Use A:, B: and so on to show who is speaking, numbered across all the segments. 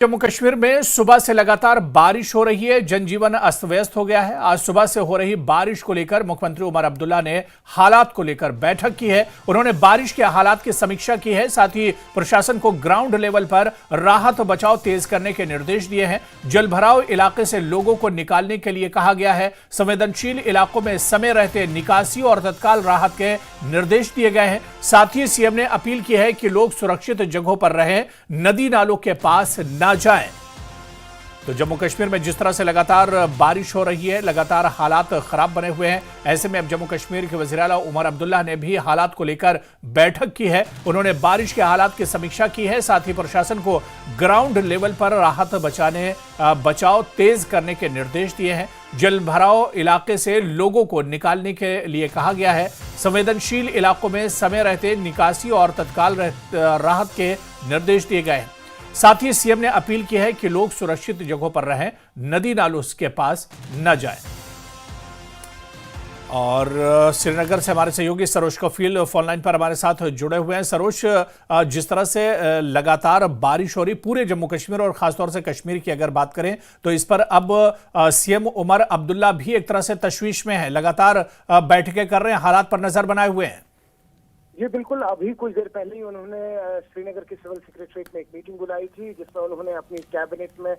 A: जम्मू कश्मीर में सुबह से लगातार बारिश हो रही है। जनजीवन अस्त व्यस्त हो गया है। आज सुबह से हो रही बारिश को लेकर मुख्यमंत्री उमर अब्दुल्ला ने हालात को लेकर बैठक की है। उन्होंने बारिश के हालात की समीक्षा की है। साथ ही प्रशासन को ग्राउंड लेवल पर राहत बचाव तेज करने के निर्देश दिए हैं। जलभराव इलाके से लोगों को निकालने के लिए कहा गया है। संवेदनशील इलाकों में समय रहते निकासी और तत्काल राहत के निर्देश दिए गए हैं। साथ ही सीएम ने अपील की है कि लोग सुरक्षित जगहों पर रहें, नदी नालों के पास न जाएं। तो जम्मू कश्मीर में जिस तरह से लगातार बारिश हो रही है, लगातार हालात खराब बने हुए हैं। ऐसे में अब जम्मू कश्मीर के वज़ीर आला उमर अब्दुल्ला ने भी हालात को लेकर बैठक की है। उन्होंने बारिश के हालात की समीक्षा की है। साथ ही प्रशासन को ग्राउंड लेवल पर राहत बचाव तेज करने के निर्देश दिए हैं। जल भराव इलाके से लोगों को निकालने के लिए कहा गया है। संवेदनशील इलाकों में समय रहते निकासी और तत्काल राहत के निर्देश दिए गए हैं। साथ ही सीएम ने अपील की है कि लोग सुरक्षित जगहों पर रहें, नदी नालों के पास न जाएं। और श्रीनगर से हमारे सहयोगी सरोज कफील फोन लाइन पर हमारे साथ जुड़े हुए हैं। सरोज, जिस तरह से लगातार बारिश हो रही पूरे जम्मू कश्मीर और खासतौर से कश्मीर की अगर बात करें तो इस पर अब सीएम उमर अब्दुल्ला भी एक तरह से तशवीश में है, लगातार बैठकें कर रहे हैं, हालात पर नजर बनाए हुए हैं।
B: जी बिल्कुल, अभी कुछ देर पहले ही उन्होंने श्रीनगर के सिविल सेक्रेटरीट में एक मीटिंग बुलाई थी, जिसमें उन्होंने अपनी कैबिनेट में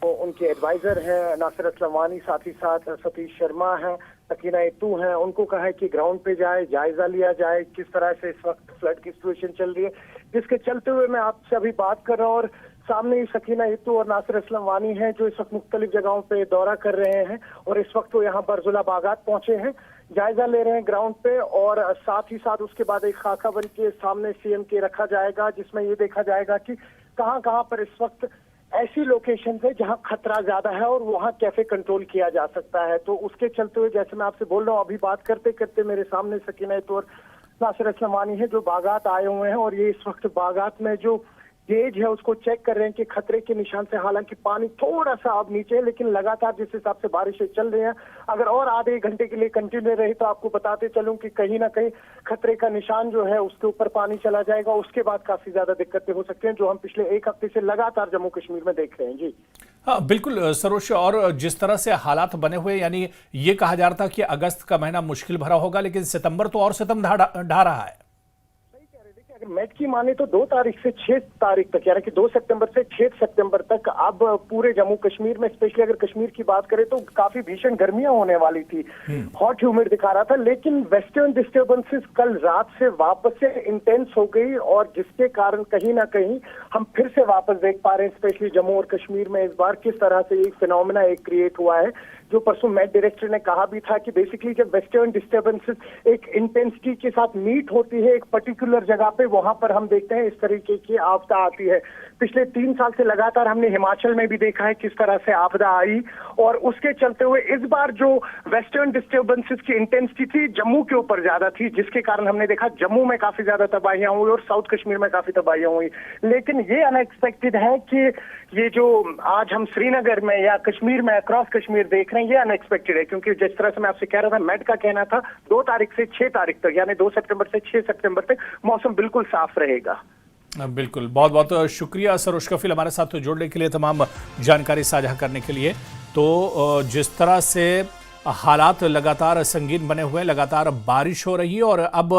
B: उनके एडवाइजर हैं नासिर असलम वानी, साथ ही साथ सतीश शर्मा हैं, सकीना इत्तू हैं, उनको कहा है कि ग्राउंड पे जाए, जायजा लिया जाए किस तरह से इस वक्त फ्लड की सिचुएशन चल रही है, जिसके चलते हुए मैं आपसे अभी बात कर रहा हूँ। और सामने ही सकीना इत्तू और नासिर असलम वानी हैं जो इस वक्त मुख्तलिफ जगहों पे दौरा कर रहे हैं और इस वक्त वो यहाँ बरजुला बागात पहुंचे हैं, जायजा ले रहे हैं ग्राउंड पे। और साथ ही साथ उसके बाद एक खाका बन के सामने सीएम के रखा जाएगा, जिसमें ये देखा जाएगा कि कहां कहां पर इस वक्त ऐसी लोकेशन है जहां खतरा ज्यादा है और वहां कैसे कंट्रोल किया जा सकता है। तो उसके चलते हुए जैसे मैं आपसे बोल रहा हूँ, अभी बात करते करते मेरे सामने सकीना इत्तू और नासिर असलम वानी है जो बागात आए हुए हैं और ये इस वक्त बागात में जो गेज है उसको चेक कर रहे हैं कि खतरे के निशान से हालांकि पानी थोड़ा सा अब नीचे है, लेकिन लगातार जिस हिसाब से बारिशें चल रही हैं, अगर और आधे एक घंटे के लिए कंटिन्यू रही तो आपको बताते चलूं कि कहीं ना कहीं खतरे का निशान जो है उसके ऊपर पानी चला जाएगा। उसके बाद काफी ज्यादा दिक्कतें हो सकती हैं जो हम पिछले एक हफ्ते से लगातार जम्मू कश्मीर में देख रहे हैं। जी
A: हाँ बिल्कुल सरोज, और जिस तरह से हालात बने हुए, यानी ये कहा जा रहा था कि अगस्त का महीना मुश्किल भरा होगा, लेकिन सितंबर तो और सितम ढा रहा है।
B: अगर मेट की माने तो 2 तारीख से 6 तारीख तक, यानी कि 2 सितंबर से 6 सितंबर तक अब पूरे जम्मू कश्मीर में, स्पेशली अगर कश्मीर की बात करें तो काफी भीषण गर्मियां होने वाली थी, हॉट ह्यूमिड दिखा रहा था। लेकिन वेस्टर्न डिस्टर्बेंसेस कल रात से वापस से इंटेंस हो गई और जिसके कारण कहीं ना कहीं हम फिर से वापस देख पा रहे हैं, स्पेशली जम्मू और कश्मीर में इस बार किस तरह से एक फिनोमेना एक क्रिएट हुआ है। जो परसों मेट डायरेक्टर ने कहा भी था कि बेसिकली जब वेस्टर्न डिस्टर्बेंसेस एक इंटेंसिटी के साथ मीट होती है एक पर्टिकुलर जगह पे, वहां पर हम देखते हैं इस तरीके की आपदा आती है। पिछले 3 साल से लगातार हमने हिमाचल में भी देखा है किस तरह से आपदा आई और उसके चलते हुए इस बार जो वेस्टर्न डिस्टर्बेंसेस की इंटेंसिटी थी जम्मू के ऊपर ज्यादा थी, जिसके कारण हमने देखा जम्मू में काफी ज्यादा तबाहियां हुई और साउथ कश्मीर में काफी तबाहियां हुई। लेकिन ये अनएक्सपेक्टेड है कि ये जो आज हम श्रीनगर में या कश्मीर में अक्रॉस कश्मीर देख रहे हैं, ये अनएक्सपेक्टेड है, क्योंकि जिस तरह से मैं आपसे कह रहा था, मेट का कहना था 2 तारीख से 6 तारीख तक, यानी 2 सितंबर से 6 सितंबर तक मौसम बिल्कुल साफ रहेगा।
A: बिल्कुल, बहुत बहुत शुक्रिया सरोज कफील हमारे साथ जुड़ने के लिए, तमाम जानकारी साझा करने के लिए। तो जिस तरह से हालात लगातार संगीन बने हुए, लगातार बारिश हो रही है और अब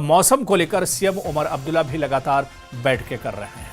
A: मौसम को लेकर सीएम उमर अब्दुल्ला भी लगातार बैठकें कर रहे हैं।